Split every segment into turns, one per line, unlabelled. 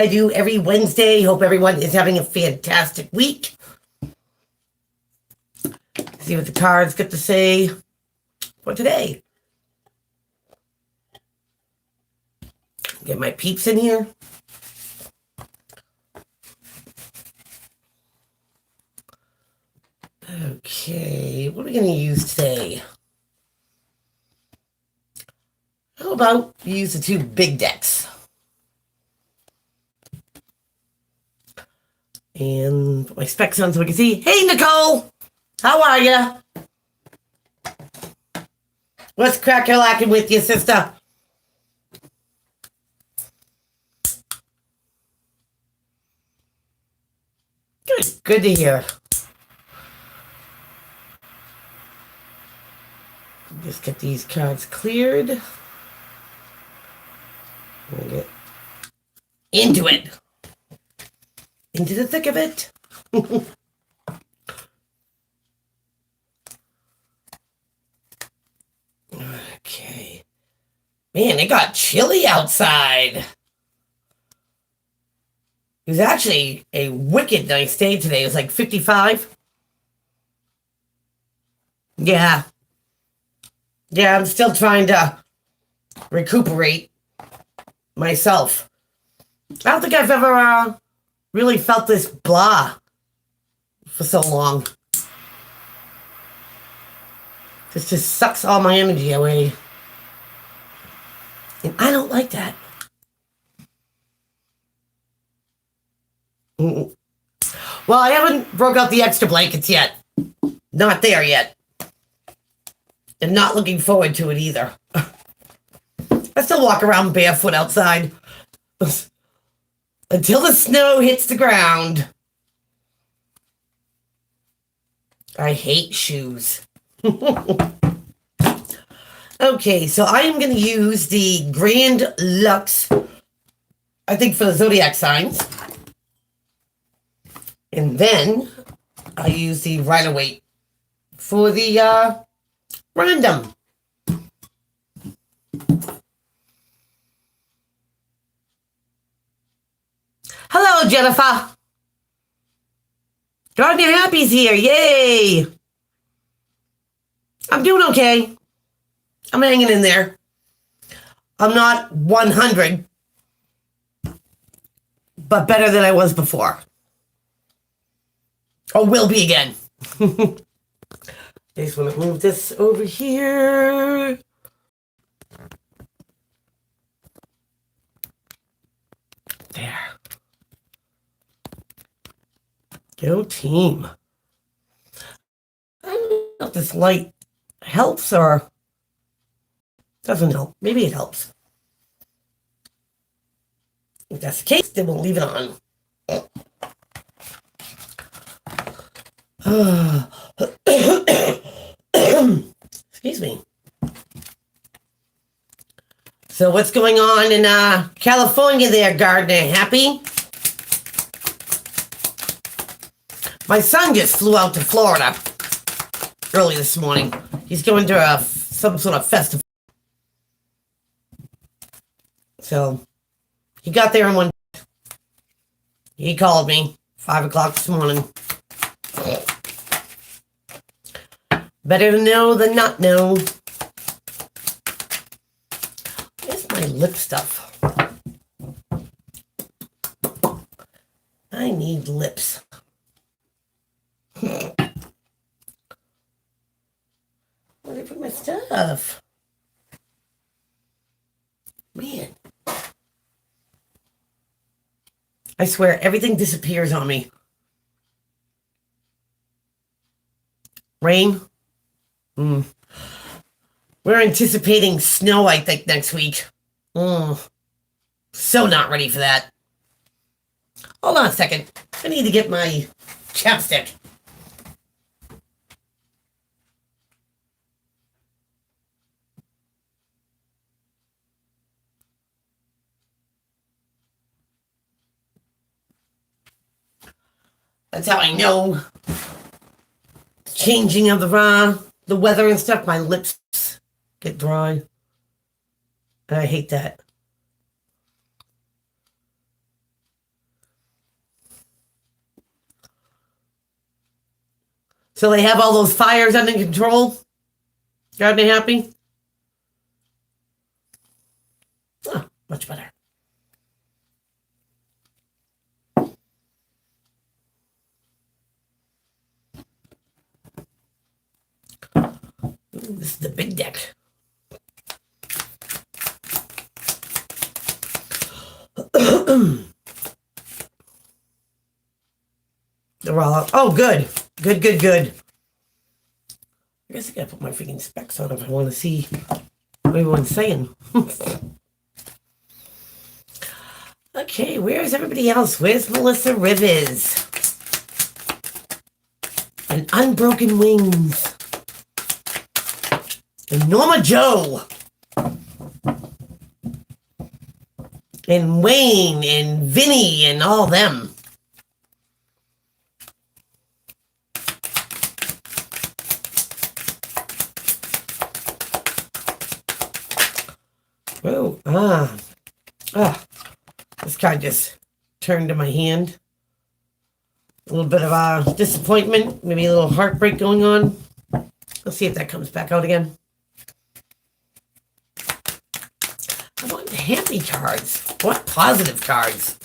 I do every Wednesday. Hope everyone is having a fantastic week. See what the cards get to say for today. Get my peeps in here. Okay, what are we going to use today? How about we use the two big decks? And put my specs on so we can see. Hey, Nicole! How are ya? What's crack-a-lacking with you, sister? Good to hear. Just get these cards cleared. We'll get into it. Into the thick of it. Okay. Man, it got chilly outside. It was actually a wicked nice day today. It was like 55. Yeah. Yeah, I'm still trying to recuperate myself. I don't think I've ever really felt this blah for so long. This just sucks all my energy away. And I don't like that. Well, I haven't broke out the extra blankets yet. Not there yet. And not looking forward to it either. I still walk around barefoot outside. Until the snow hits the ground. I hate shoes. Okay, so I am going to use the Grand Lux, I think, for the zodiac signs. And then I use the Rider-Waite for the random. Hello, Jennifer. Gardner Happy's here. Yay. I'm doing okay. I'm hanging in there. I'm not 100, but better than I was before. Or will be again. I just want to move this over here. There. Go team. I don't know if this light helps or doesn't help. Maybe it helps. If that's the case, then we'll leave it on. Excuse me. So what's going on in California there, Gardner? Happy? My son just flew out to Florida early this morning. He's going to some sort of festival. So he got there in one day. He called me 5 o'clock this morning. Better to know than not know. Where's my lip stuff? I need lips. Where did I put my stuff? Man. I swear, everything disappears on me. Rain? We're anticipating snow, I think, next week. So not ready for that. Hold on a second. I need to get my chapstick. That's how I know. Changing of the weather and stuff, my lips get dry. And I hate that. So they have all those fires under control. Got me happy? Oh, much better. Ooh, this is the big deck. They're all out. Oh, good. Good, good, good. I guess I gotta put my freaking specs on if I want to see what everyone's saying. Okay, where's everybody else? Where's Melissa Rivers? And Unbroken Wings. And Norma Joe. And Wayne and Vinny and all them. Oh, this card just turned to my hand. A little bit of disappointment, maybe a little heartbreak going on. Let's see if that comes back out again. I want happy cards. I want positive cards.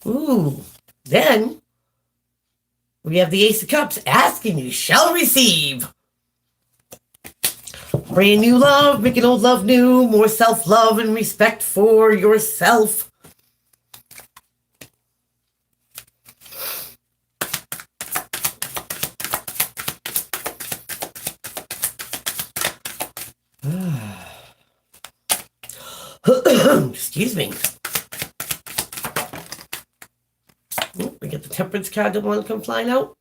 Ooh, then we have the Ace of Cups. Ask and you shall receive. Brand new love, making old love new, more self-love and respect for yourself. Excuse me. Oh, we get the Temperance card that want to come flying out.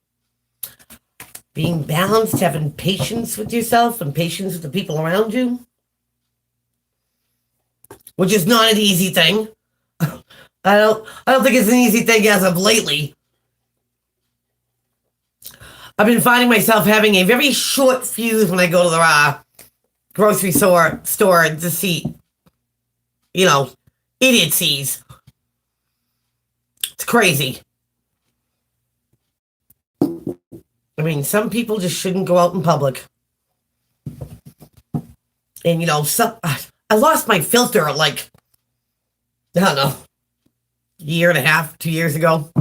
Being balanced, having patience with yourself and patience with the people around you. Which is not an easy thing. I don't think it's an easy thing as of lately. I've been finding myself having a very short fuse when I go to the grocery store to see, idiocies. It's crazy. I mean, some people just shouldn't go out in public. And, I lost my filter like, I don't know, a year and a half, 2 years ago.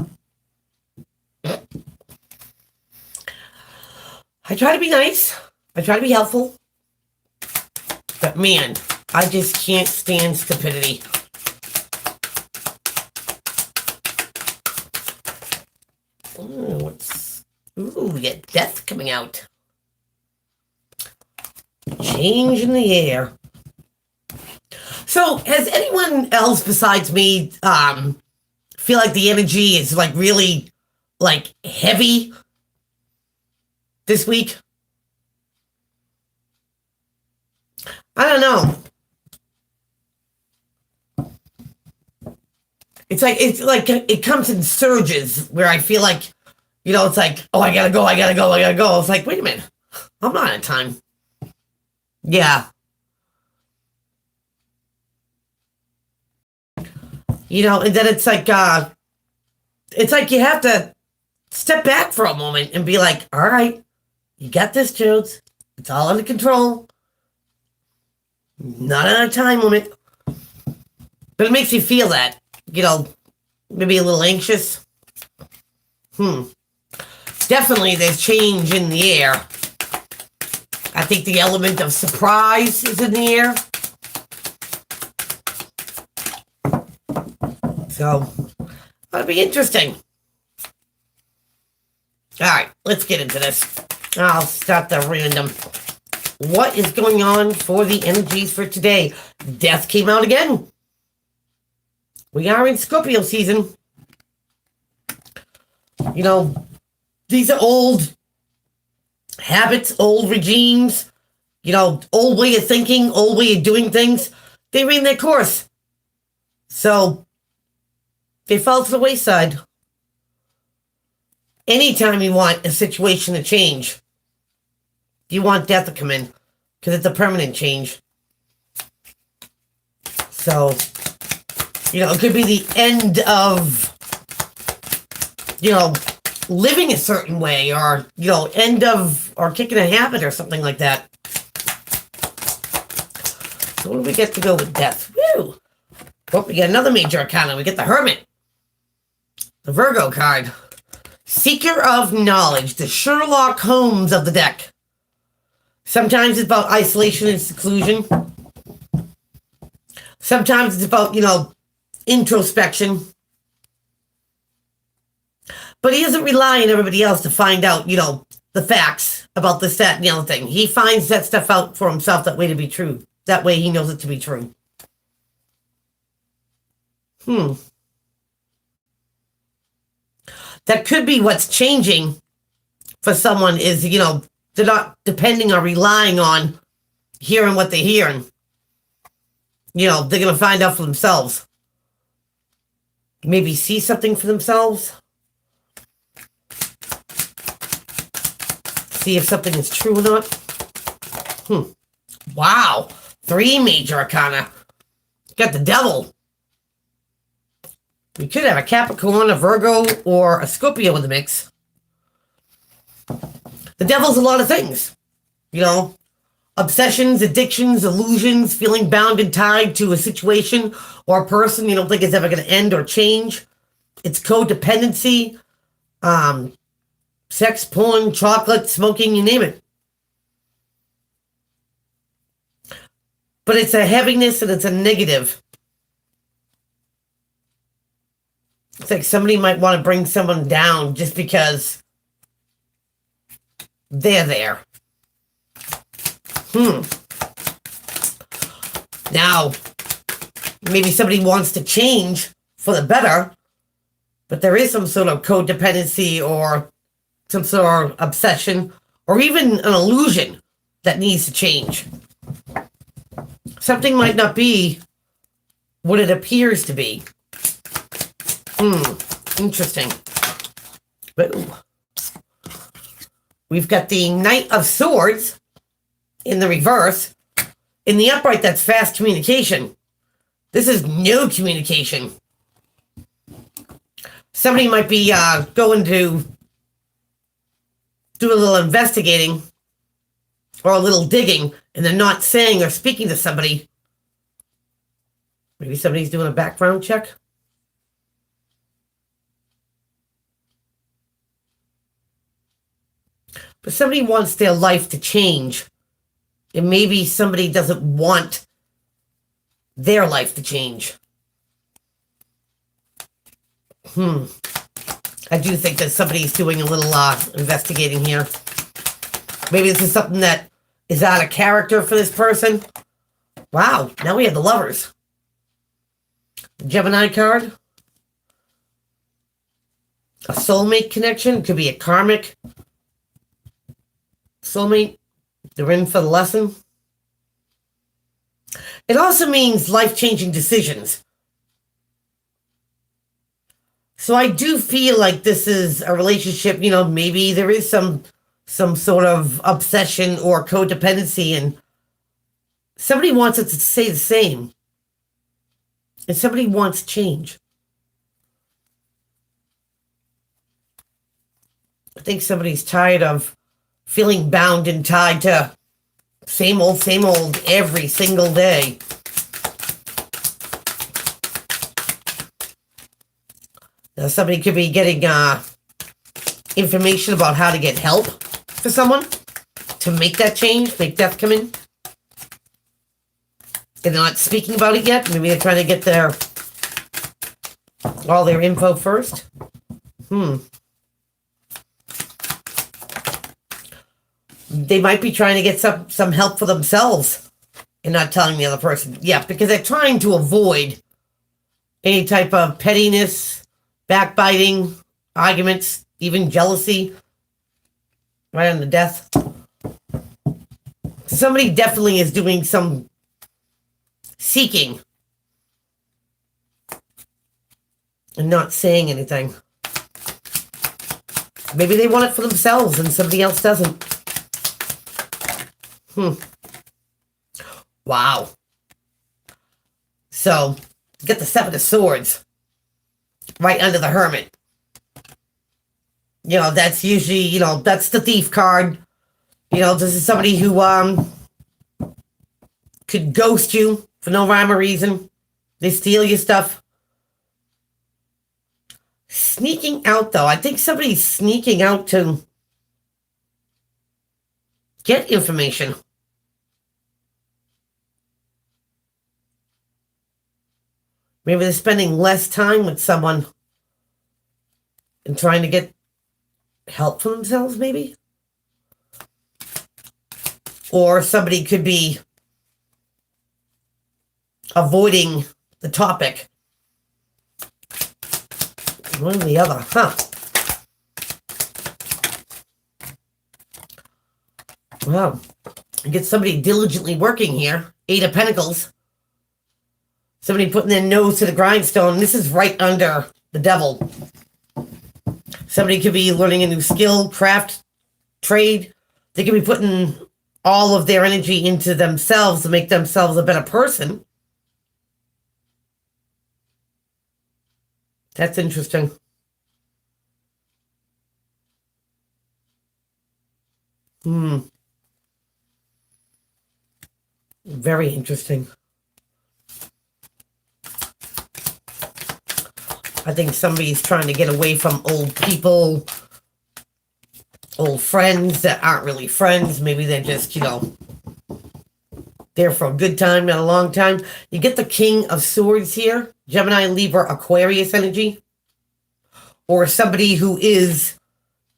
I try to be nice. I try to be helpful. But man, I just can't stand stupidity. Ooh, we get death coming out. Change in the air. So, has anyone else besides me feel like the energy is like really like heavy this week? I don't know. It's like it comes in surges where I feel like, it's like, oh, I gotta go. It's like, wait a minute. I'm not on time. Yeah. And then it's like you have to step back for a moment and be like, all right, you got this, Jones. It's all under control. Not on a time limit. But it makes you feel that, maybe a little anxious. Definitely there's change in the air. I think the element of surprise is in the air. So, that'll be interesting. All right, let's get into this. I'll start the random. What is going on for the energies for today? Death came out again. We are in Scorpio season. These are old habits, old regimes, old way of thinking, old way of doing things. They ran their course. So, they fall to the wayside. Anytime you want a situation to change, you want death to come in, because it's a permanent change. So, it could be the end of, living a certain way, or, you know, end of, or kicking a habit or something like that. So what do we get to go with death? Woo! Oh, we get another major arcana. We get the Hermit. The Virgo card. Seeker of knowledge. The Sherlock Holmes of the deck. Sometimes it's about isolation and seclusion. Sometimes it's about, you know, introspection. But he doesn't rely on everybody else to find out, you know, the facts about this, that, and the other thing. He finds that stuff out for himself that way to be true. That way he knows it to be true. That could be what's changing for someone is, you know, they're not depending or relying on hearing what they're hearing. You know, they're going to find out for themselves. Maybe see something for themselves. See if something is true or not. Wow. 3 major arcana. Got the Devil. We could have a Capricorn, a Virgo, or a Scorpio in the mix. The Devil's a lot of things. You know, obsessions, addictions, illusions, feeling bound and tied to a situation or a person you don't think is ever going to end or change. It's codependency, sex, porn, chocolate, smoking, you name it. But it's a heaviness and it's a negative. It's like somebody might want to bring someone down just because they're there. Now, maybe somebody wants to change for the better, but there is some sort of codependency or some sort of obsession or even an illusion that needs to change. Something might not be what it appears to be. Interesting. But we've got the Knight of Swords in the reverse. In the upright, that's fast communication. This is no communication. Somebody might be going to do a little investigating or a little digging, and they're not saying or speaking to somebody. Maybe somebody's doing a background check. But somebody wants their life to change. And maybe somebody doesn't want their life to change. I do think that somebody's doing a little investigating here. Maybe this is something that is out of character for this person. Wow, now we have the Lovers. The Gemini card. A soulmate connection. Could be a karmic soulmate. They're in for the lesson. It also means life-changing decisions. So I do feel like this is a relationship, you know, maybe there is some sort of obsession or codependency, and somebody wants it to stay the same. And somebody wants change. I think somebody's tired of feeling bound and tied to same old every single day. Now, somebody could be getting information about how to get help for someone to make that change, make death come in. And they're not speaking about it yet. Maybe they're trying to get all their info first. They might be trying to get some help for themselves and not telling the other person. Yeah, because they're trying to avoid any type of pettiness, backbiting, arguments, even jealousy. Right on the death. Somebody definitely is doing some seeking and not saying anything. Maybe they want it for themselves and somebody else doesn't. Wow. So, get the 7 of Swords right under the Hermit. That's usually, that's the thief card. This is somebody who could ghost you for no rhyme or reason. They steal your stuff. Sneaking out, though. I think somebody's sneaking out to get information. Maybe they're spending less time with someone and trying to get help for themselves, maybe? Or somebody could be avoiding the topic. One or the other, huh? Wow. You get somebody diligently working here. 8 of Pentacles. Somebody putting their nose to the grindstone. This is right under the devil. Somebody could be learning a new skill, craft, trade. They could be putting all of their energy into themselves to make themselves a better person. That's interesting. Very interesting. I think somebody's trying to get away from old people, old friends that aren't really friends. Maybe they're just, there for a good time, not a long time. You get the King of Swords here. Gemini, Libra, Aquarius energy. Or somebody who is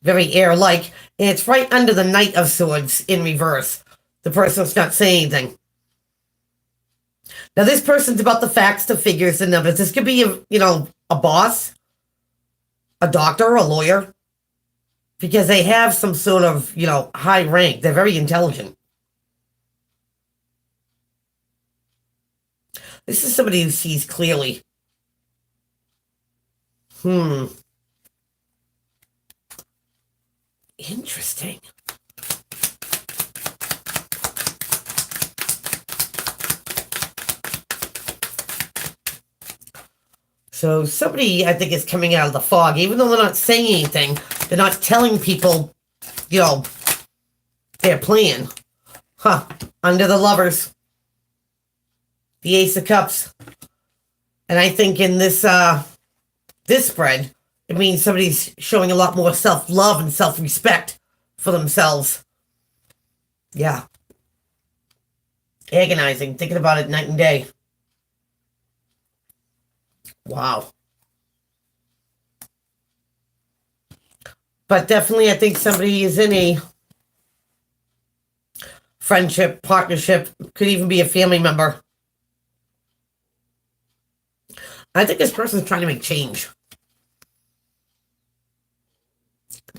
very air-like. And it's right under the Knight of Swords in reverse. The person's not saying anything. Now, this person's about the facts, the figures, the numbers. This could be, a boss, a doctor, a lawyer. Because they have some sort of, high rank. They're very intelligent. This is somebody who sees clearly. Interesting. So somebody, I think, is coming out of the fog. Even though they're not saying anything, they're not telling people, their plan. Under the Lovers. The Ace of Cups. And I think in this this spread, it means somebody's showing a lot more self-love and self-respect for themselves. Yeah. Agonizing, thinking about it night and day. Wow. But definitely, I think somebody is in a friendship, partnership, could even be a family member. I think this person's trying to make change.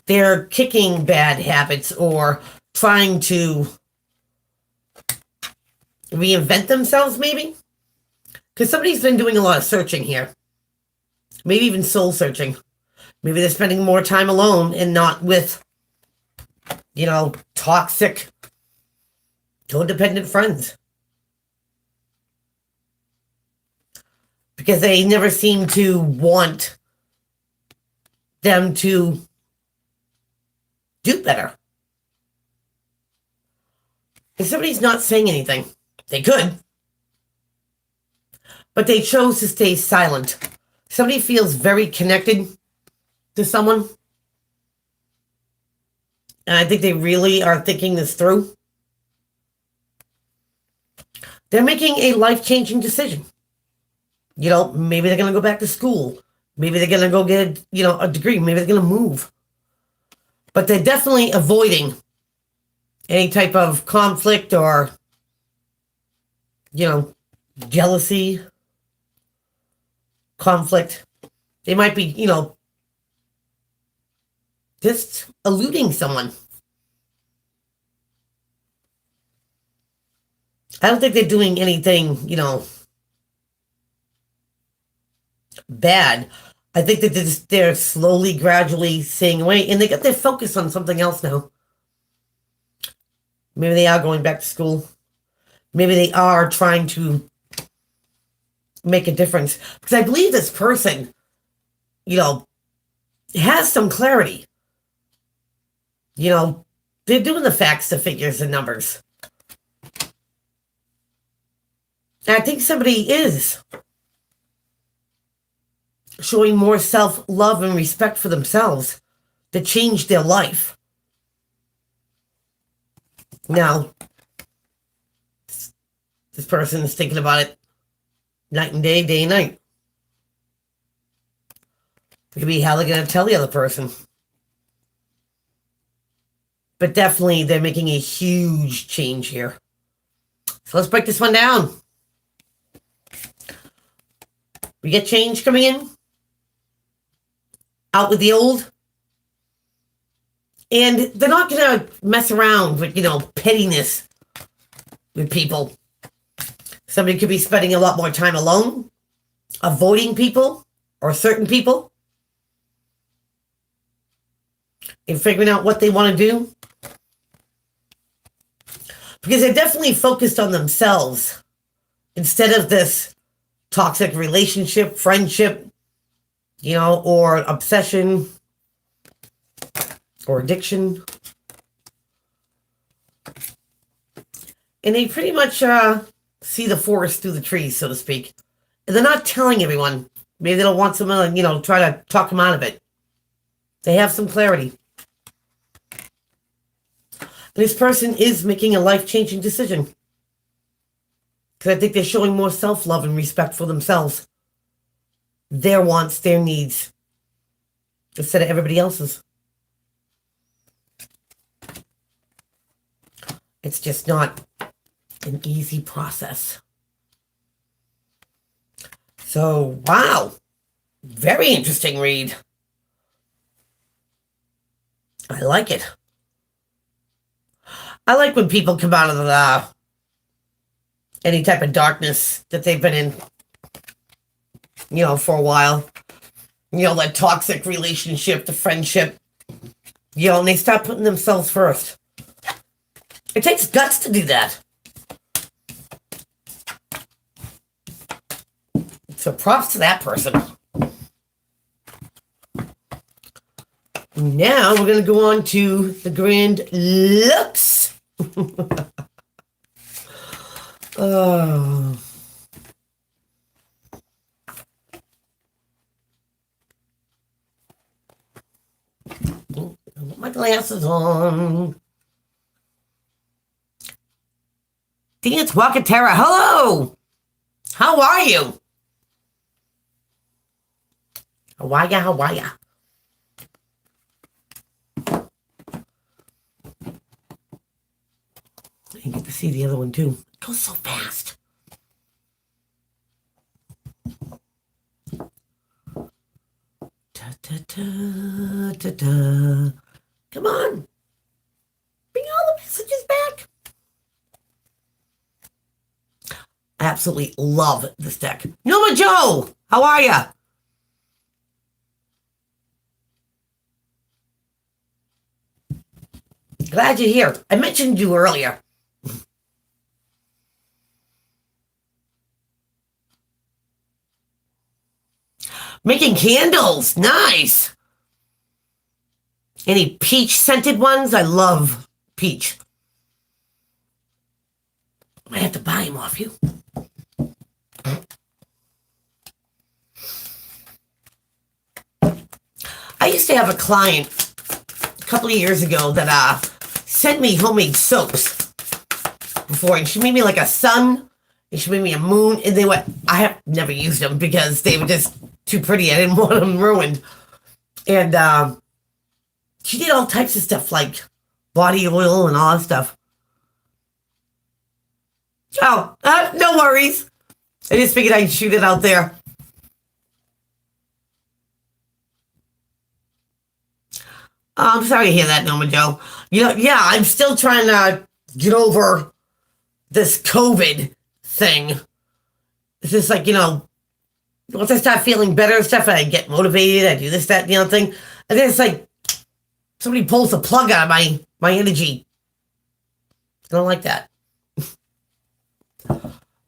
They're kicking bad habits or trying to reinvent themselves, maybe. Because somebody's been doing a lot of searching here. Maybe even soul searching. Maybe they're spending more time alone and not with, toxic, codependent friends. Because they never seem to want them to do better. If somebody's not saying anything, they could. But they chose to stay silent. Somebody feels very connected to someone. And I think they really are thinking this through. They're making a life-changing decision. Maybe they're going to go back to school. Maybe they're going to go get, a degree. Maybe they're going to move. But they're definitely avoiding any type of conflict or, jealousy, conflict. They might be, just eluding someone. I don't think they're doing anything, bad. I think that they're slowly, gradually staying away, and they got their focus on something else now. Maybe they are going back to school. Maybe they are trying to make a difference. Because I believe this person, has some clarity. You know, they're doing the facts, the figures, and numbers. And I think somebody is showing more self-love and respect for themselves to change their life. Now, this person is thinking about it night and day, day and night. It could be how they're going to tell the other person. But definitely, they're making a huge change here. So let's break this one down. We get change coming in. Out with the old. And they're not going to mess around with, pettiness with people. Somebody could be spending a lot more time alone, avoiding people or certain people, and figuring out what they want to do. Because they're definitely focused on themselves instead of this toxic relationship, friendship, or obsession or addiction. And they pretty much see the forest through the trees, so to speak. And they're not telling everyone. Maybe they don't want someone to, try to talk them out of it. They have some clarity. And this person is making a life-changing decision. Because I think they're showing more self-love and respect for themselves. Their wants, their needs. Instead of everybody else's. It's just not an easy process. So, wow. Very interesting read. I like it. I like when people come out of any type of darkness that they've been in, for a while. That toxic relationship, the friendship, and they start putting themselves first. It takes guts to do that. So props to that person. Now we're going to go on to the grand looks. Oh. Put my glasses on. Dance Wakatera, hello! How are you? How are ya? How are ya? I get to see the other one too. It goes so fast. Da, da, da, da, da. Come on. Bring all the messages back. I absolutely love this deck. Noma Joe, how are ya? Glad you're here. I mentioned you earlier. Making candles. Nice. Any peach scented ones? I love peach. I might have to buy them off you. I used to have a client a couple of years ago that sent me homemade soaps before, and she made me like a sun, and she made me a moon, and I have never used them because they were just too pretty. I didn't want them ruined. And she did all types of stuff like body oil and all that stuff. Oh, no worries. I just figured I'd shoot it out there. I'm sorry to hear that, Noma Joe. Yeah, I'm still trying to get over this COVID thing. It's just like, once I start feeling better and stuff, I get motivated, I do this, that, and the other thing. And then it's like somebody pulls the plug out of my energy. I don't like that.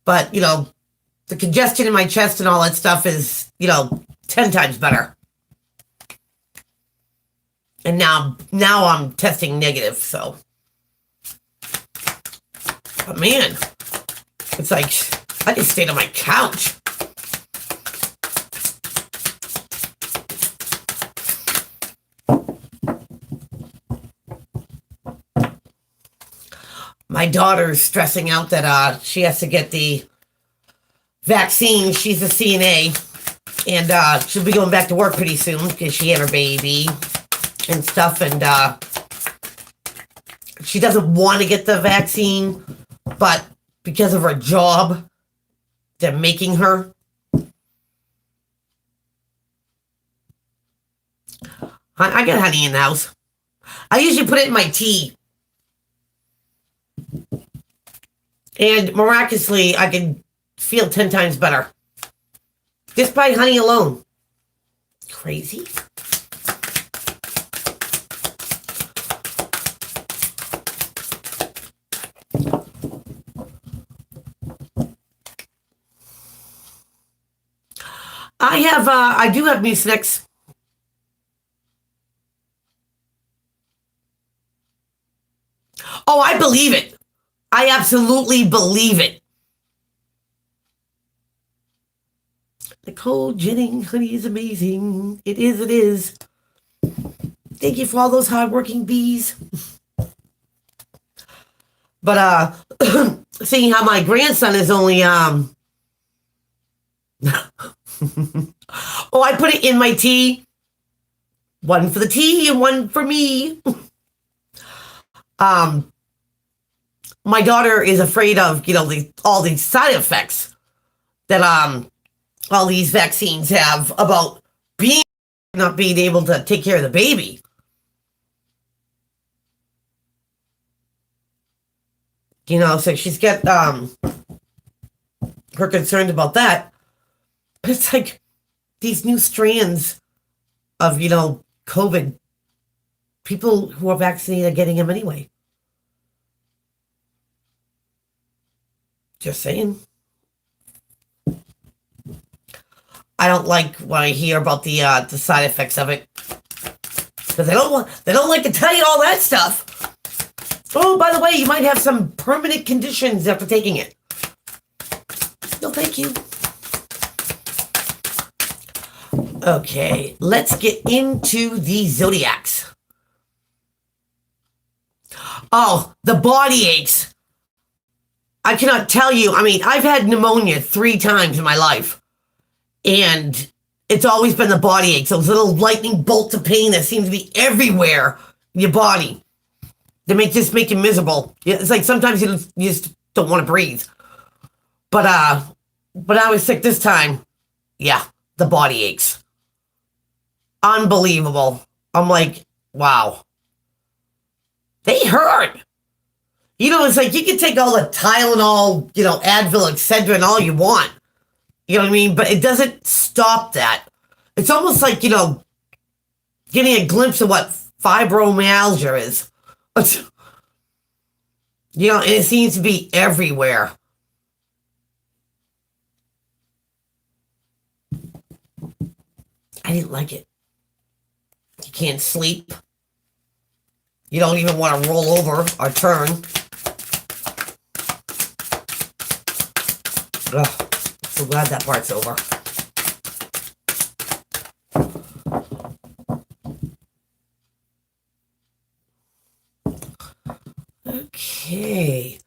But, the congestion in my chest and all that stuff is, 10 times better. And now I'm testing negative, so. But man, it's like, I just stayed on my couch. My daughter's stressing out that she has to get the vaccine. She's a CNA, and she'll be going back to work pretty soon because she had her baby and stuff, and she doesn't want to get the vaccine, but because of her job, they're making her. I got honey in the house. I usually put it in my tea. And miraculously, I can feel 10 times better. Just by honey alone. Crazy. I do have mucinex. Oh, I believe it. I absolutely believe it. Nicole Jennings, honey is amazing. It is, it is. Thank you for all those hardworking bees. But seeing how my grandson is only oh, I put it in my tea. One for the tea and one for me. My daughter is afraid of, all these side effects that all these vaccines have about not being able to take care of the baby. So she's got her concerned about that. But it's like these new strands of, COVID, people who are vaccinated are getting them anyway. Just saying. I don't like when I hear about the side effects of it, because they don't like to tell you all that stuff. Oh, by the way, you might have some permanent conditions after taking it. No, thank you. Okay, let's get into the zodiacs. Oh, the body aches. I cannot tell you. I mean, I've had pneumonia 3 times in my life. And it's always been the body aches. Those little lightning bolts of pain that seem to be everywhere in your body. They just make you miserable. It's like sometimes you just don't want to breathe. But I was sick this time. Yeah, the body aches. Unbelievable. I'm like, wow. They hurt. It's like you can take all the Tylenol, Advil, Excedrin, all you want. You know what I mean? But it doesn't stop that. It's almost like, getting a glimpse of what fibromyalgia is. And it seems to be everywhere. I didn't like it. You can't sleep. You don't even want to roll over or turn. Ugh. So glad that part's over. Okay.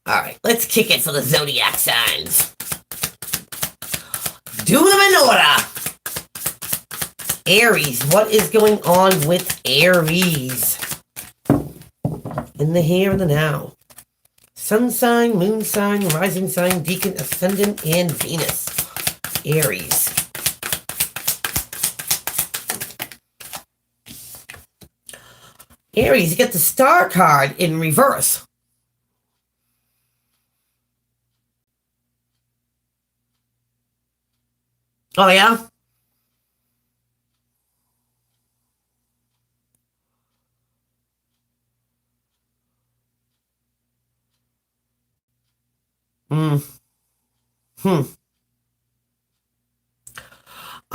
All right, let's kick it for the zodiac signs. Do them in order. Aries, what is going on with Aries? In the here and the now. Sun sign, moon sign, rising sign, deacon, ascendant, and Venus. Aries. Aries, you get the Star card in reverse. Oh, yeah?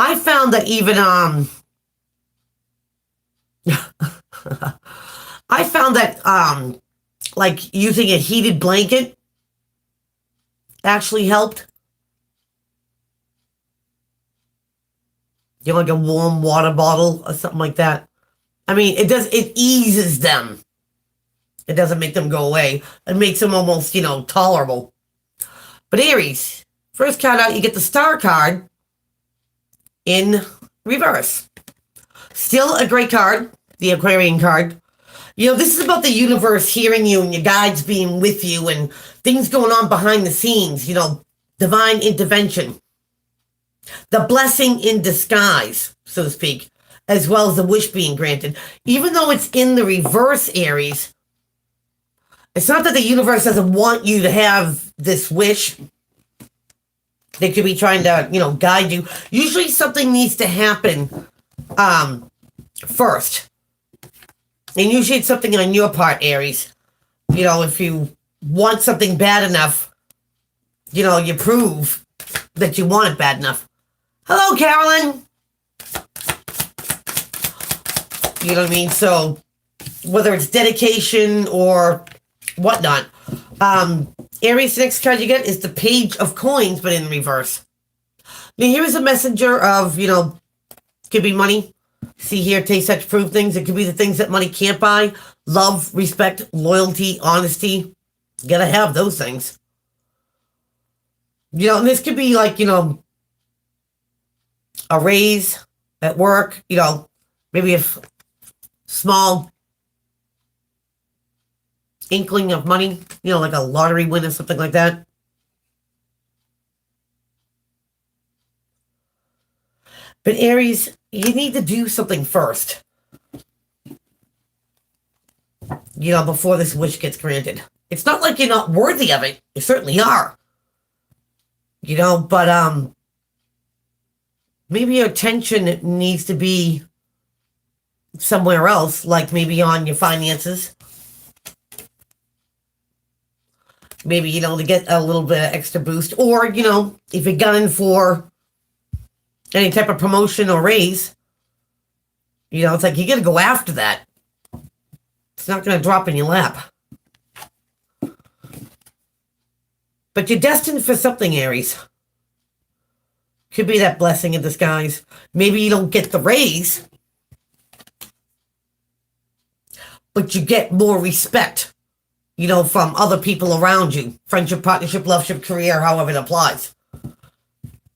I found that even I found that like using a heated blanket actually helped. You know, like a warm water bottle or something like that. I mean, it eases them. It doesn't make them go away. It makes them almost, tolerable. But Aries, first card out, you get the Star card in reverse. Still a great card, the Aquarian card. This is about the universe hearing you and your guides being with you and things going on behind the scenes, divine intervention. The blessing in disguise, so to speak, as well as the wish being granted. Even though it's in the reverse, Aries, it's not that the universe doesn't want you to have this wish. They could be trying to, guide you. Usually something needs to happen first. And usually it's something on your part, Aries. If you want something bad enough, you prove that you want it bad enough. Hello, Carolyn. You know what I mean? So whether it's dedication or whatnot, Aries, the next card you get is the Page of Coins, but in reverse. Now, here is a messenger of, could be money. See here, taste, touch, prove things. It could be the things that money can't buy. Love, respect, loyalty, honesty. You gotta have those things. And this could be like, a raise at work, maybe a small inkling of money, like a lottery win or something like that. But Aries, you need to do something first, before this wish gets granted. It's not like you're not worthy of it. You certainly are. But maybe your attention needs to be somewhere else, like maybe on your finances. Maybe, to get a little bit of extra boost. Or, if you're gunning for any type of promotion or raise, it's like you got to go after that. It's not going to drop in your lap. But you're destined for something, Aries. Could be that blessing in disguise. Maybe you don't get the raise, but you get more respect, from other people around you. Friendship, partnership, loveship, career, however it applies.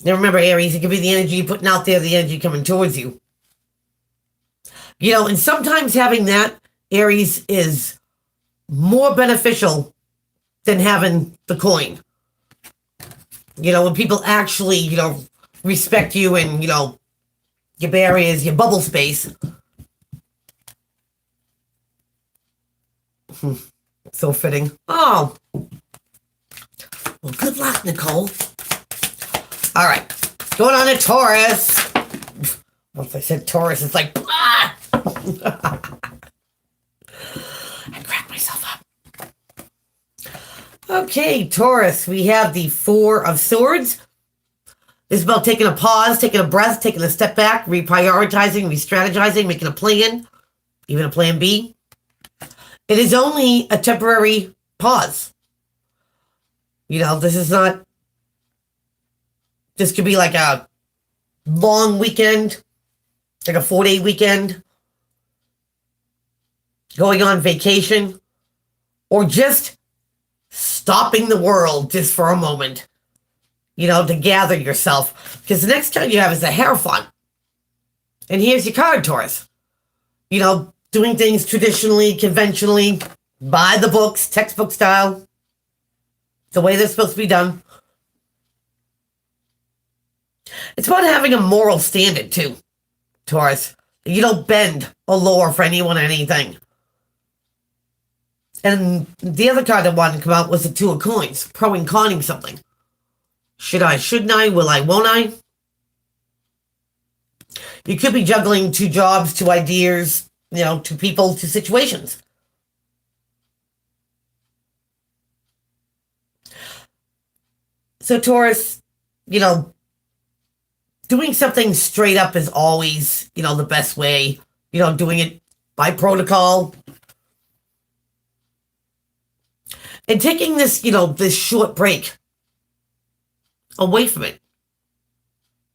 Now remember, Aries, it could be the energy you're putting out there, the energy coming towards you. And sometimes having that, Aries, is more beneficial than having the coin. When people actually, respect you and, your barriers, your bubble space. So fitting. Oh. Well, good luck, Nicole. All right. Going on to Taurus. Once I said Taurus, it's like, ah! I cracked myself up. Okay, Taurus. We have the Four of Swords. This is about taking a pause, taking a breath, taking a step back, reprioritizing, re-strategizing, making a plan, even a plan B. It is only a temporary pause. This is not, this could be like a long weekend, like a 4-day weekend, going on vacation, or just stopping the world just for a moment, to gather yourself. Because the next card you have is the Hierophant. And here's your card, Taurus. Doing things traditionally, conventionally, by the books, textbook style, the way they're supposed to be done. It's about having a moral standard, too, Taurus. You don't bend or lower for anyone or anything. And the other card that wanted to come out was the Two of Coins, pro and conning something. Should I, shouldn't I, will I, won't I? You could be juggling 2 jobs, 2 ideas, 2 people, 2 situations. So Taurus, doing something straight up is always, the best way. Doing it by protocol. And taking this, this short break away from it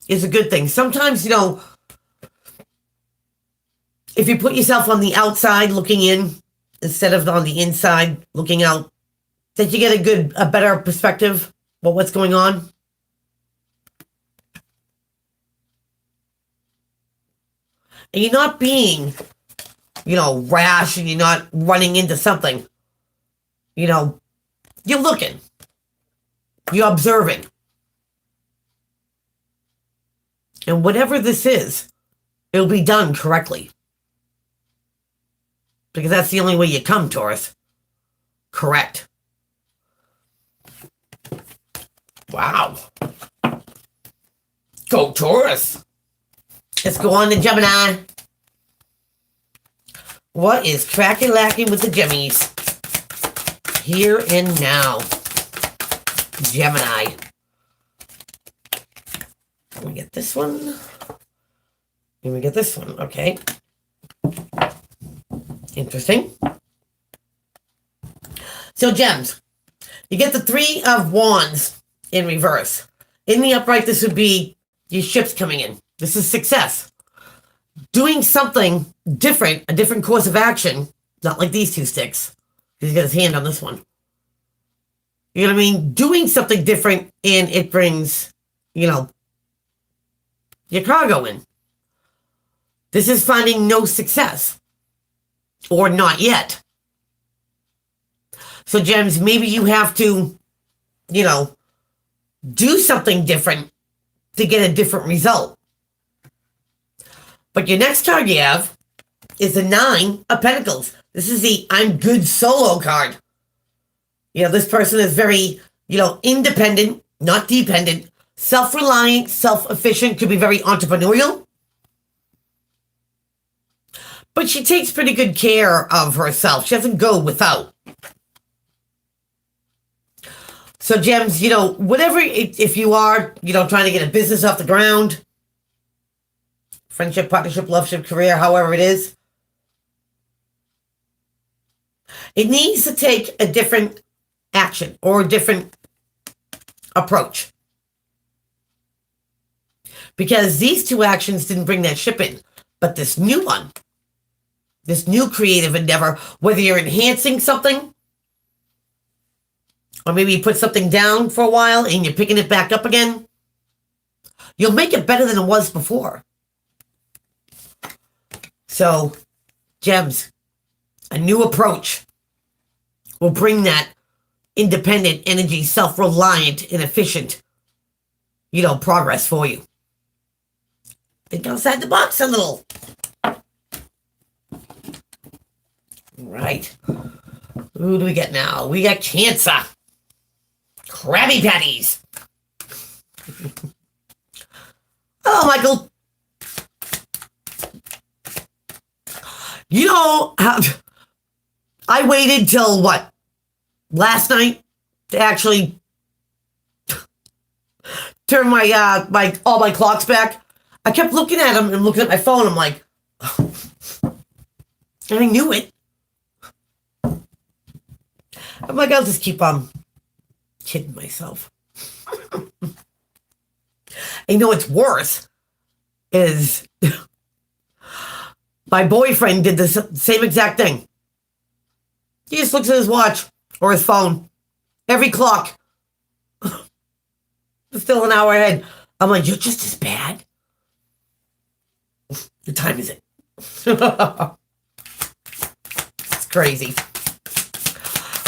is a good thing. Sometimes, if you put yourself on the outside looking in instead of on the inside looking out, that you get a better perspective of what's going on. And you're not being, rash, and you're not running into something. You're looking. You're observing. And whatever this is, it'll be done correctly. Because that's the only way you come, Taurus. Correct. Wow. Go, Taurus. Let's go on to Gemini. What is cracking lacking with the Gemmies? Here and now. Gemini. Let me get this one. Let me get this one. Okay. Interesting. So, Gems. You get the Three of Wands in reverse. In the upright, this would be your ships coming in. This is success. Doing something different, a different course of action, not like these two sticks. He's got his hand on this one. You know what I mean? Doing something different, and it brings, your cargo in. This is finding no success. Or not yet. So, Gems, maybe you have to, do something different to get a different result. But your next card you have is the Nine of Pentacles. This is the I'm good solo card. This person is very, independent, not dependent, self-reliant, self-efficient, could be very entrepreneurial. But she takes pretty good care of herself. She doesn't go without. So, Gems, whatever, if you are, trying to get a business off the ground, friendship, partnership, loveship, career, however it is, it needs to take a different action or a different approach. Because these two actions didn't bring that ship in. But this new one, this new creative endeavor, whether you're enhancing something, or maybe you put something down for a while and you're picking it back up again, you'll make it better than it was before. So, Gems, a new approach will bring that independent energy, self-reliant and efficient, progress for you. Think outside the box a little. Right. Who do we get now? We got Cancer. Krabby Patties. Hello, Michael. I waited till what? Last night to actually turn my all my clocks back. I kept looking at them and looking at my phone. I'm like, oh. And I knew it. I'm like, I'll just keep kidding myself. And what's worse is my boyfriend did the same exact thing. He just looks at his watch or his phone. Every clock. Still an hour ahead. I'm like, you're just as bad. What time is it? It's crazy.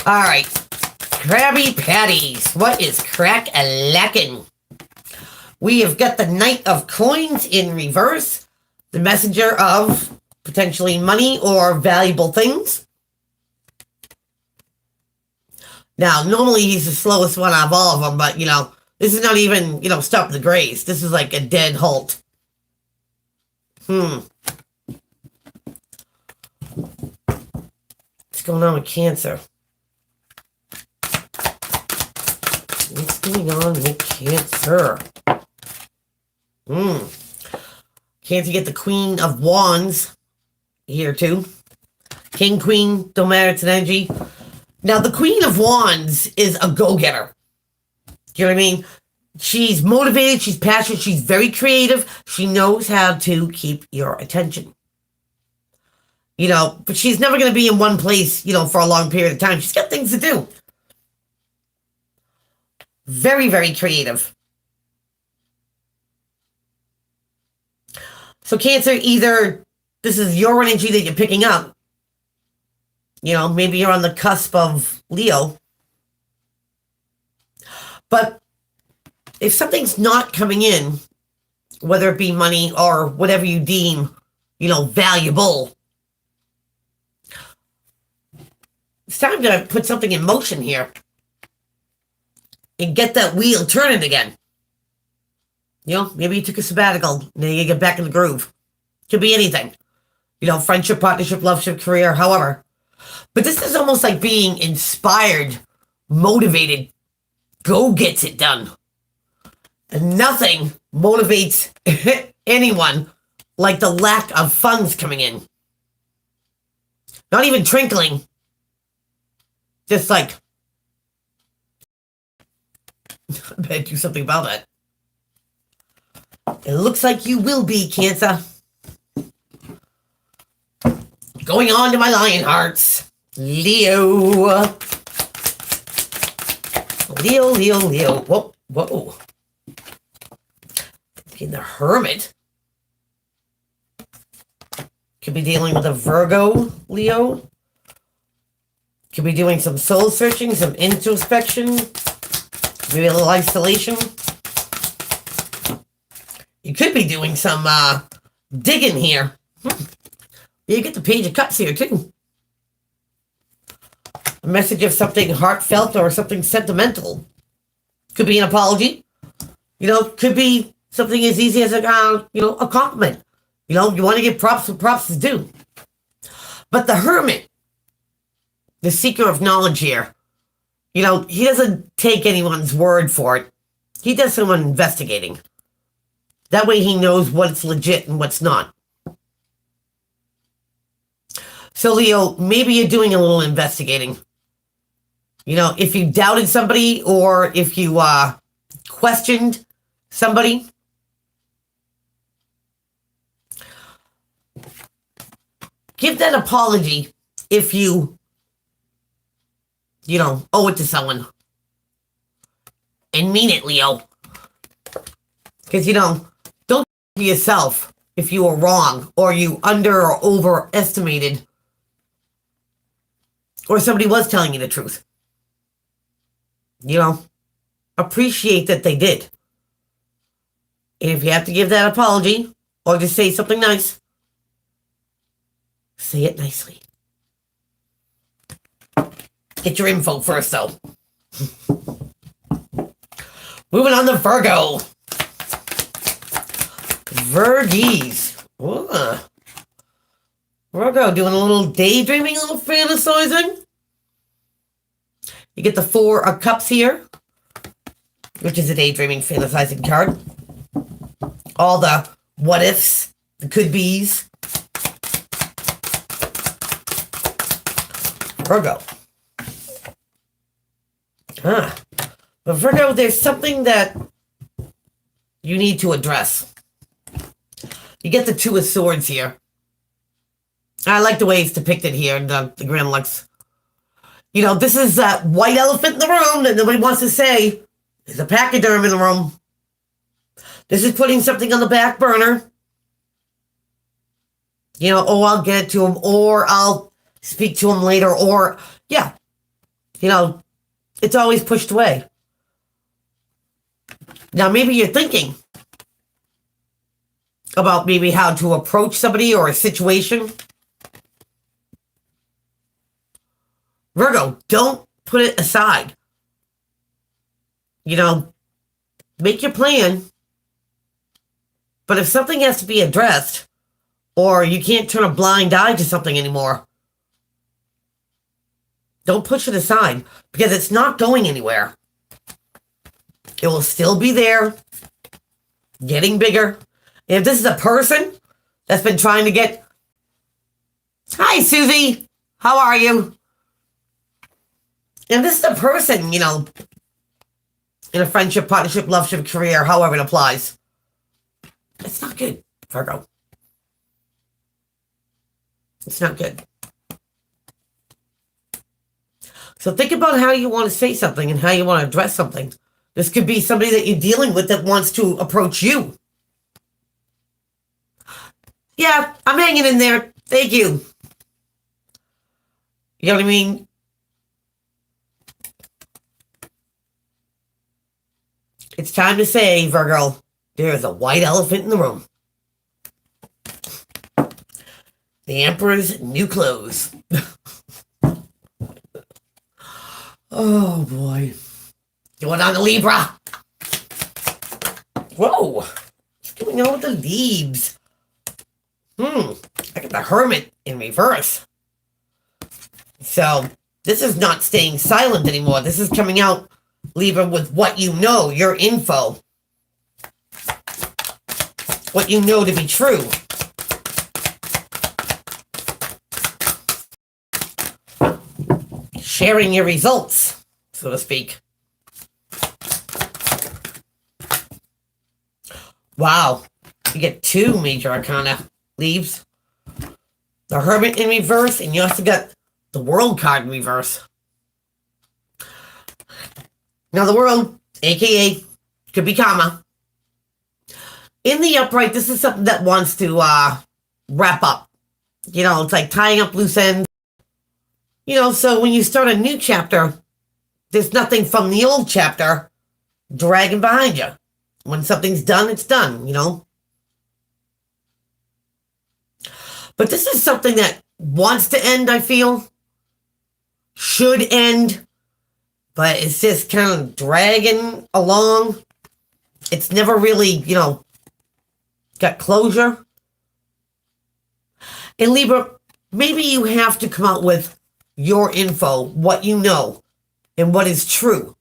All right. Krabby Patties. What is crack-a-lackin'? We have got the Knight of Coins in reverse. The messenger of potentially money or valuable things. Now, normally he's the slowest one out of all of them, but, this is not even, stop the grace. This is like a dead halt. What's going on with Cancer? What's going on with Cancer? Can't you get the Queen of Wands here too? King, Queen, don't matter, it's an energy. Now, the Queen of Wands is a go-getter. You know what I mean? She's motivated, she's passionate, she's very creative. She knows how to keep your attention. You know, but she's never going to be in one place, you know, for a long period of time. She's got things to do. Very, very creative. So Cancer, either this is your energy that you're picking up. You know, maybe you're on the cusp of Leo. But if something's not coming in, whether it be money or whatever you deem, you know, valuable, it's time to put something in motion here and get that wheel turning again. You know, maybe you took a sabbatical, now you get back in the groove. Could be anything. You know, friendship, partnership, loveship, career, however. But this is almost like being inspired, motivated, go gets it done. And nothing motivates anyone like the lack of funds coming in. Not even trickling. Just like, I better do something about that. It looks like you will be, Cancer. Going on to my lion hearts. Leo. Leo, Leo, Leo. Whoa, whoa. In the Hermit. Could be dealing with a Virgo, Leo. Could be doing some soul searching, some introspection. Maybe a little isolation. You could be doing some digging here. You get the Page of Cups here, too. A message of something heartfelt or something sentimental. Could be an apology. You know, could be something as easy as a, you know, a compliment. You know, you want to give props when props is due. But the Hermit, the seeker of knowledge here, you know, he doesn't take anyone's word for it. He does some investigating. That way he knows what's legit and what's not. So, Leo, maybe you're doing a little investigating. You know, if you doubted somebody or if you questioned somebody, give that apology if you know, owe it to someone. And mean it, Leo. Because, you know, don't to yourself if you were wrong or you under or overestimated or somebody was telling you the truth. You know, appreciate that they did. And if you have to give that apology or just say something nice, say it nicely. Get your info first, though. Moving on to Virgo. Virgies. Ooh. Virgo doing a little daydreaming, a little fantasizing. You get the Four of Cups here, which is a daydreaming, fantasizing card. All the what ifs, the could be's. Virgo. But Virgo, there's something that you need to address. You get the Two of Swords here. I like the way it's depicted here in the Grand Lux. You know, this is that white elephant in the room that nobody wants to say. There's a pachyderm in the room. This is putting something on the back burner. You know, oh, I'll get it to him, or I'll speak to him later, or, yeah. You know, it's always pushed away. Now, maybe you're thinking about maybe how to approach somebody or a situation. Virgo, don't put it aside. You know, make your plan. But if something has to be addressed, or you can't turn a blind eye to something anymore, don't push it aside, because it's not going anywhere. It will still be there. getting bigger. If this is a person that's been trying to get... Hi, Susie. How are you? And this is a person, you know, in a friendship, partnership, loveship, career, however it applies. It's not good, Virgo. It's not good. So think about how you want to say something and how you want to address something. This could be somebody that you're dealing with that wants to approach you. Yeah, I'm hanging in there. Thank you. You know what I mean? It's time to say, Virgo, there is a white elephant in the room. The Emperor's new clothes. Oh, boy. Going on to Libra. Whoa. What's going on with the leaves? I got the Hermit in reverse. So, this is not staying silent anymore. This is coming out, Libra, with what you know, your info. What you know to be true. Sharing your results, so to speak. Wow. You get 2 major arcana leaves. The Hermit in reverse, and you also got the World card in reverse. Now the World, aka, could be karma. In the upright, this is something that wants to wrap up. You know, it's like tying up loose ends. You know, so when you start a new chapter, there's nothing from the old chapter dragging behind you. When something's done, it's done, you know. But this is something that wants to end, I feel. Should end. But it's just kind of dragging along. It's never really, you know, got closure. And Libra, maybe you have to come out with your info, what you know, and what is true.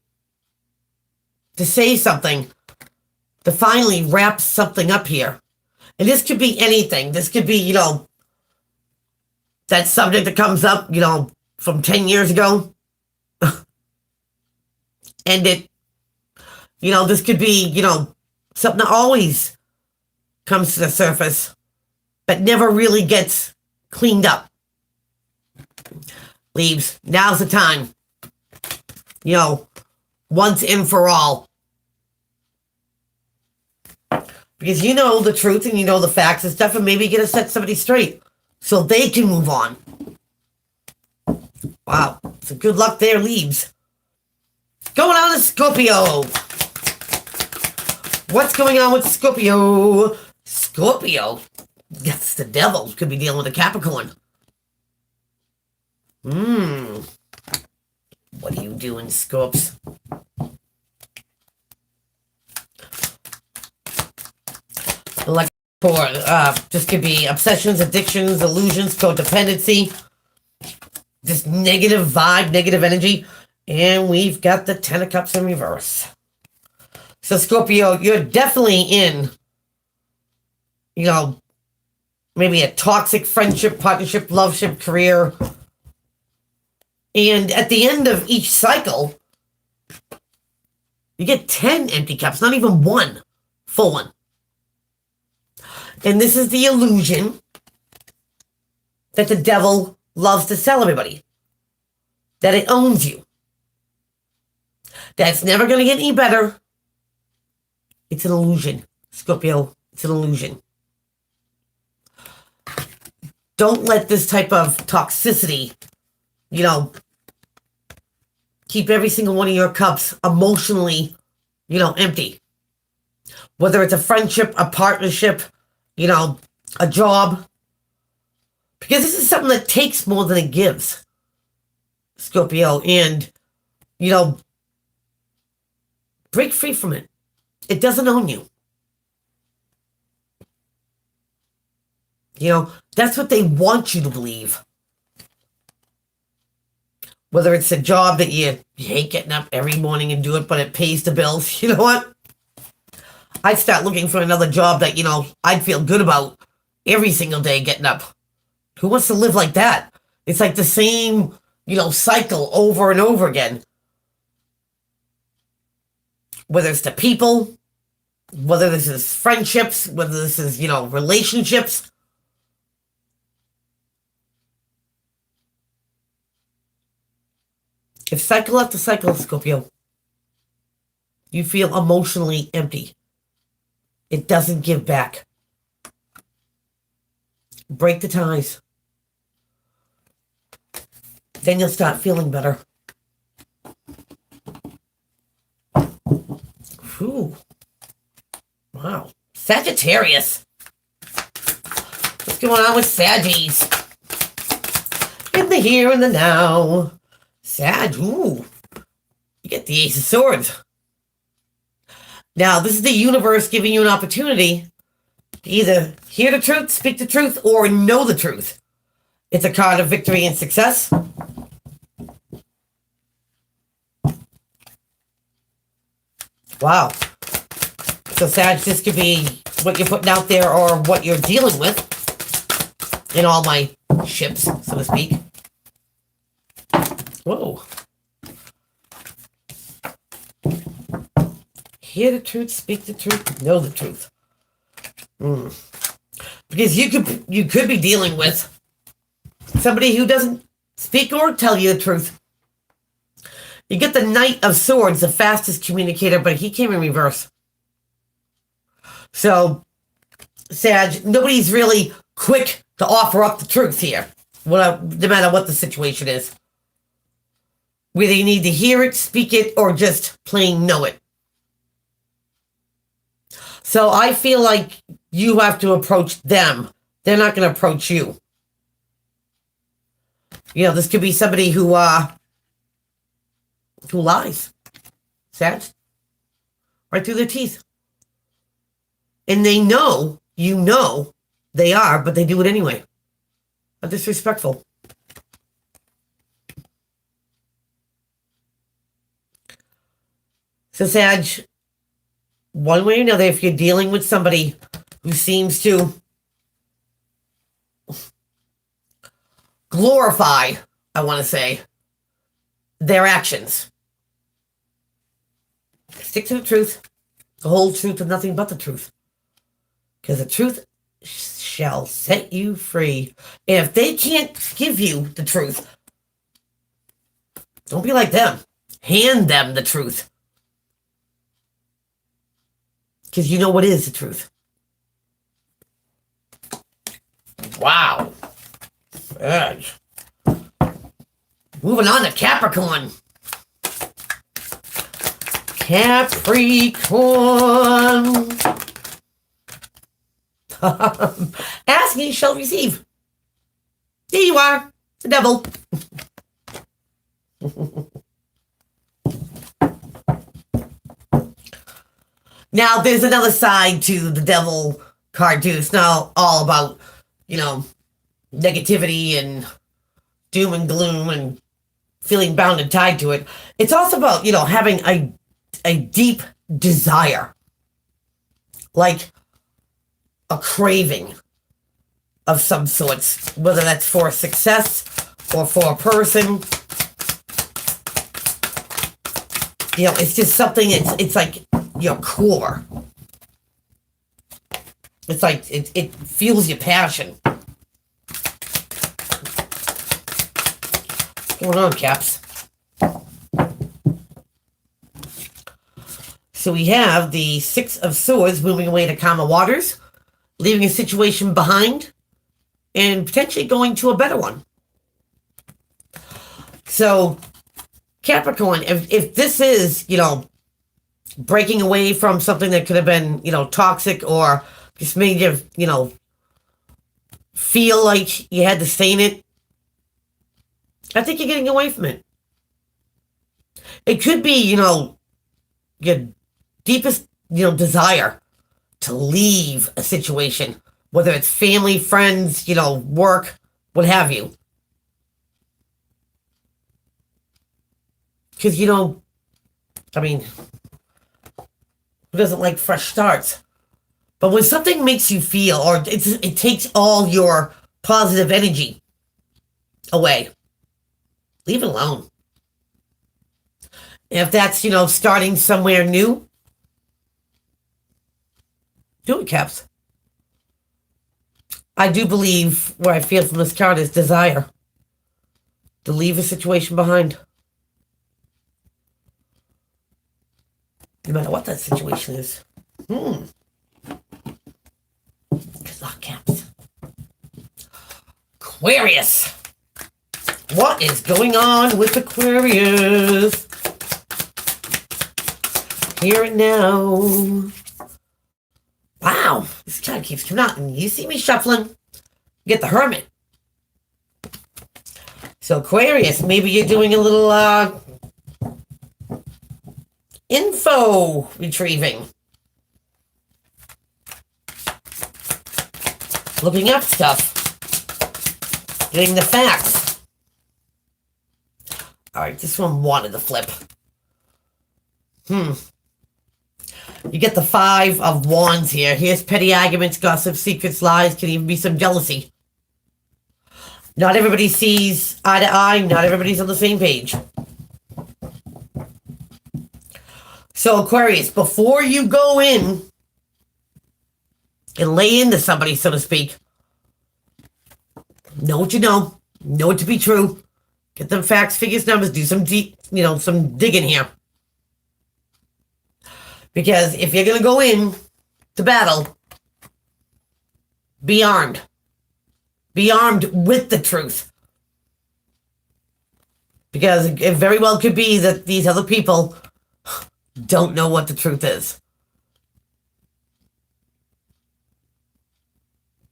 To say something, to finally wrap something up here. And this could be anything. This could be, you know, that subject that comes up, you know, from 10 years ago. And it, you know, this could be, you know, something that always comes to the surface, but never really gets cleaned up. Leaves, now's the time. You know, once and for all. Because you know the truth and you know the facts and stuff, and maybe you're going to set somebody straight so they can move on. Wow. So good luck there, leaves. Going on to Scorpio. What's going on with Scorpio? Scorpio? That's the devil. Could be dealing with a Capricorn. What are you doing, Scorps? Like for this could be obsessions, addictions, illusions, codependency, just negative vibe, negative energy, and we've got the 10 of Cups in reverse. So Scorpio, you're definitely in, you know, maybe a toxic friendship, partnership, loveship, career. And at the end of each cycle, you get 10 empty cups, not even one full one. And this is the illusion that the devil loves to sell everybody. That it owns you. That it's never going to get any better. It's an illusion, Scorpio. It's an illusion. Don't let this type of toxicity, you know, keep every single one of your cups emotionally, you know, empty. Whether it's a friendship, a partnership, you know, a job. Because this is something that takes more than it gives, Scorpio. And, you know, break free from it. It doesn't own you. You know, that's what they want you to believe. Whether it's a job that you hate getting up every morning and do it, but it pays the bills. You know what? I'd start looking for another job that, I'd feel good about every single day getting up. Who wants to live like that? It's like the same, cycle over and over again. Whether it's the people, whether this is friendships, whether this is, relationships. It's cycle after cycle, Scorpio. You feel emotionally empty. It doesn't give back. Break the ties. Then you'll start feeling better. Ooh. Wow. Sagittarius. What's going on with Saggies? In the here and the now. Sag, ooh. You get the Ace of Swords. Now, this is the universe giving you an opportunity to either hear the truth, speak the truth, or know the truth. It's a card of victory and success. Wow. So, Sag, this could be what you're putting out there or what you're dealing with in all my ships, so to speak. Whoa. Hear the truth, speak the truth, know the truth. Because you could be dealing with somebody who doesn't speak or tell you the truth. You get the Knight of Swords, the fastest communicator, but he came in reverse. So, Sag, nobody's really quick to offer up the truth here, no matter what the situation is. Whether you need to hear it, speak it, or just plain know it. So I feel like you have to approach them. They're not going to approach you. This could be somebody who lies. Sag. Right through their teeth. And they know, they are, but they do it anyway. Are disrespectful. So, Sag, one way or another, if you're dealing with somebody who seems to glorify, I want to say, their actions, stick to the truth, the whole truth, and nothing but the truth. Because the truth shall set you free. And if they can't give you the truth, don't be like them. Hand them the truth. Because you know what is the truth. Wow. Edge. Moving on to Capricorn. Capricorn. Ask and you shall receive. There you are. The devil. Now, there's another side to the devil card, too. It's not all about, negativity and doom and gloom and feeling bound and tied to it. It's also about, having a deep desire. Like a craving of some sorts, whether that's for success or for a person. It's just something, it's like your core. It's like it fuels your passion. What's going on, Caps? So we have the Six of Swords moving away to calmer waters, leaving a situation behind, and potentially going to a better one. So, Capricorn, if this is, breaking away from something that could have been, toxic or just made you, feel like you had to stay in it, I think you're getting away from it. It could be, your deepest, desire to leave a situation, whether it's family, friends, work, what have you. Because, Who doesn't like fresh starts? But when something makes you feel, or it takes all your positive energy away, leave it alone. If that's, starting somewhere new, do it, Caps. I do believe what I feel from this card is desire to leave a situation behind. No matter what that situation is. Good luck, Caps. Aquarius. What is going on with Aquarius? Here and now. Wow, this card keeps coming out, and you see me shuffling. You get the Hermit. So Aquarius, maybe you're doing a little info retrieving. Looking up stuff. Getting the facts. Alright, this one wanted to flip. You get the 5 of Wands here. Here's petty arguments, gossip, secrets, lies, can even be some jealousy. Not everybody sees eye to eye. Not everybody's on the same page. So Aquarius, before you go in and lay into somebody, so to speak, know what you know. Know it to be true. Get them facts, figures, numbers. Do some deep, some digging here. Because if you're going to go in to battle, be armed. Be armed with the truth. Because it very well could be that these other people don't know what the truth is.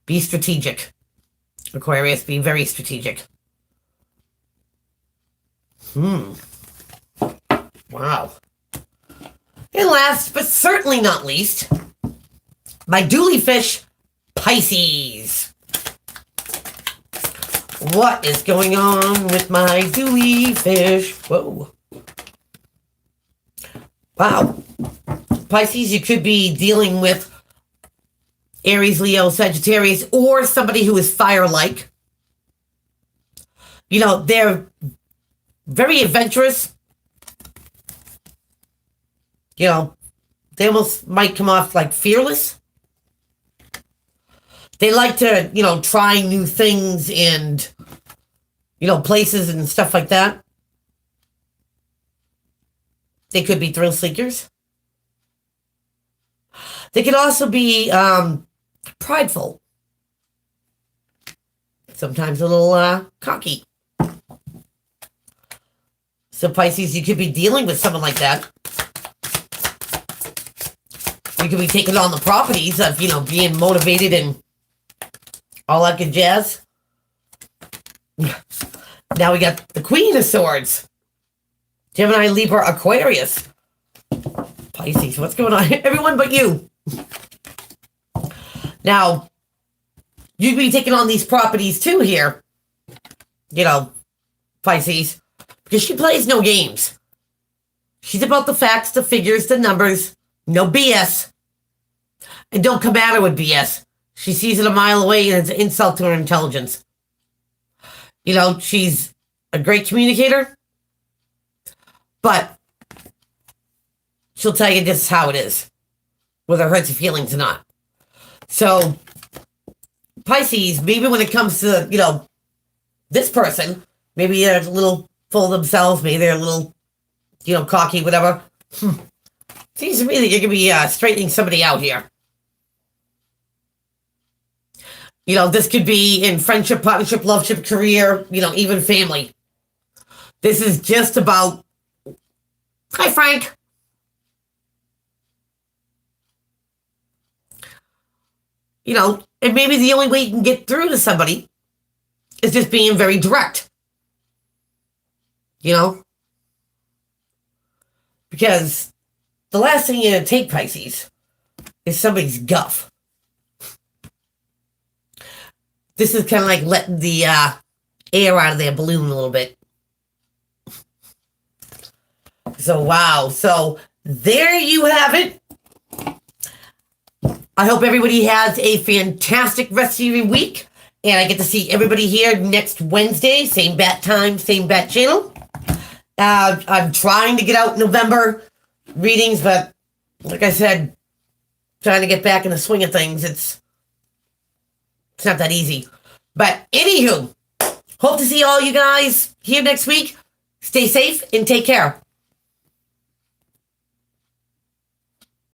Be strategic. Aquarius, be very strategic. Wow. And last, but certainly not least, my dually fish, Pisces. What is going on with my dually fish? Whoa. Wow. Pisces, you could be dealing with Aries, Leo, Sagittarius, or somebody who is fire-like. They're very adventurous. They almost might come off like fearless. They like to, try new things and, places and stuff like that. They could be thrill seekers. They could also be prideful. Sometimes a little cocky. So Pisces, you could be dealing with someone like that. You could be taking on the properties of, being motivated and all that good jazz. Now we got the Queen of Swords. Gemini, Libra, Aquarius. Pisces, what's going on? Everyone but you. Now, you'd be taking on these properties too here. Pisces. Because she plays no games. She's about the facts, the figures, the numbers. No BS. And don't come at her with BS. She sees it a mile away and it's an insult to her intelligence. She's a great communicator. But she'll tell you just how it is. Whether it hurts your feelings or not. So, Pisces, maybe when it comes to, this person, maybe they're a little full of themselves, maybe they're a little, cocky, whatever. Seems to me that you're going to be straightening somebody out here. This could be in friendship, partnership, loveship, career, even family. This is just about, hi, Frank. And maybe the only way you can get through to somebody is just being very direct. Because the last thing you're going to take, Pisces, is somebody's guff. This is kind of like letting the air out of their balloon a little bit. So, wow. So, there you have it. I hope everybody has a fantastic rest of your week. And I get to see everybody here next Wednesday. Same bat time, same bat channel. I'm trying to get out November readings, but like I said, trying to get back in the swing of things. It's not that easy. But anywho, hope to see all you guys here next week. Stay safe and take care.